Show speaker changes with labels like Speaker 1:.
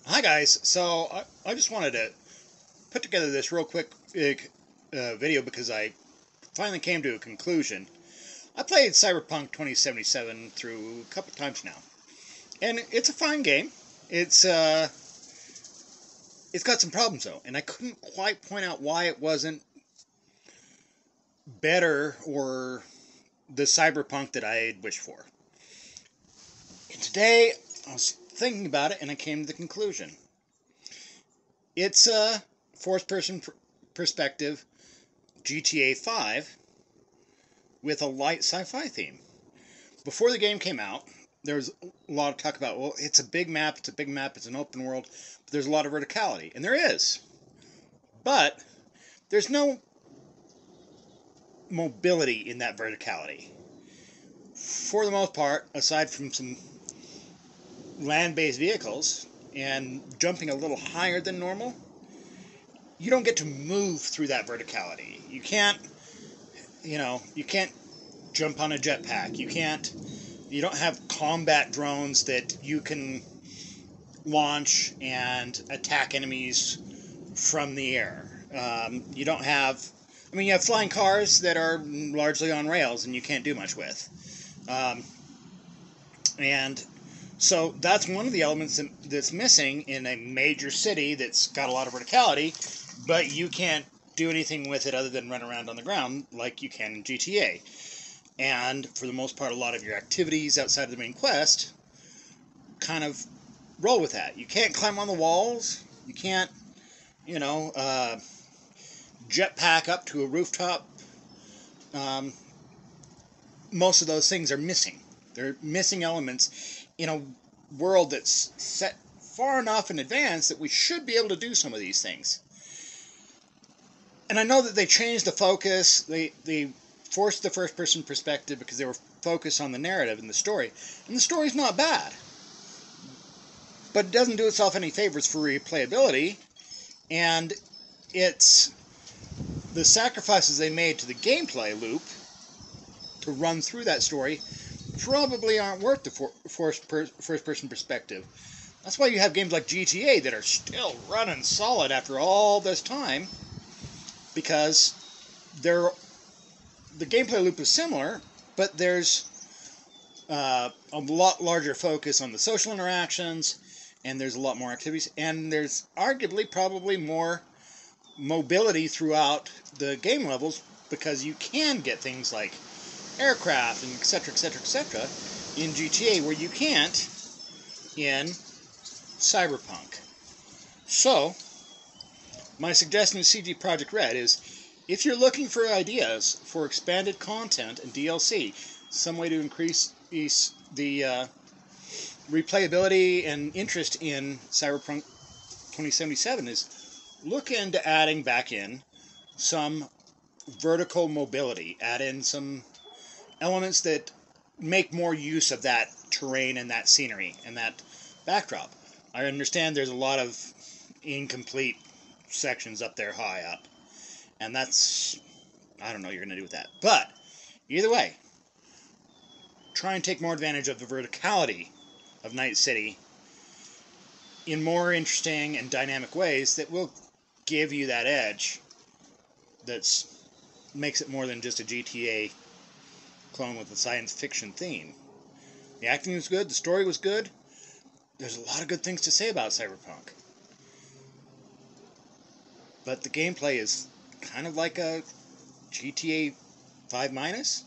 Speaker 1: Hi guys, so I just wanted to put together this real quick video because I finally came to a conclusion. I played Cyberpunk 2077 through a couple times now, and it's a fine game. It's uh, it's got some problems though, and I couldn't quite point out why it wasn't better or the Cyberpunk that I had wished for. And today I was thinking about it, and I came to the conclusion. It's a fourth-person perspective GTA 5 with a light sci-fi theme. Before the game came out, there was a lot of talk about, well, it's a big map, it's an open world, but there's a lot of verticality. And there is. But there's no mobility in that verticality. For the most part, aside from some land-based vehicles and jumping a little higher than normal, you don't get to move through that verticality. You can't jump on a jetpack. You don't have combat drones that you can launch and attack enemies from the air. You don't have, you have flying cars that are largely on rails and you can't do much with. And so that's one of the elements that's missing in a major city that's got a lot of verticality, but you can't do anything with it other than run around on the ground like you can in GTA. And for the most part, a lot of your activities outside of the main quest kind of roll with that. You can't climb on the walls. You can't, jetpack up to a rooftop. Most of those things are missing. They're missing elements in a world that's set far enough in advance that we should be able to do some of these things. And I know that they changed the focus. They forced the first-person perspective because they were focused on the narrative and the story. And the story's not bad. But it doesn't do itself any favors for replayability. And it's the sacrifices they made to the gameplay loop to run through that story probably aren't worth the first-person perspective. That's why you have games like GTA that are still running solid after all this time, because the gameplay loop is similar, but there's a lot larger focus on the social interactions, and there's a lot more activities, and there's arguably probably more mobility throughout the game levels, because you can get things like aircraft and etc., etc., etc. in GTA where you can't in Cyberpunk. So, my suggestion to CD Projekt Red is, if you're looking for ideas for expanded content and DLC, some way to increase the replayability and interest in Cyberpunk 2077 is look into adding back in some vertical mobility. Add in some elements that make more use of that terrain and that scenery and that backdrop. I understand there's a lot of incomplete sections up there high up, and that's, I don't know what you're going to do with that. But either way, try and take more advantage of the verticality of Night City in more interesting and dynamic ways that will give you that edge that makes it more than just a GTA clone with a science fiction theme. The acting was good, the story was good. There's a lot of good things to say about Cyberpunk. But the gameplay is kind of like a GTA 5 minus.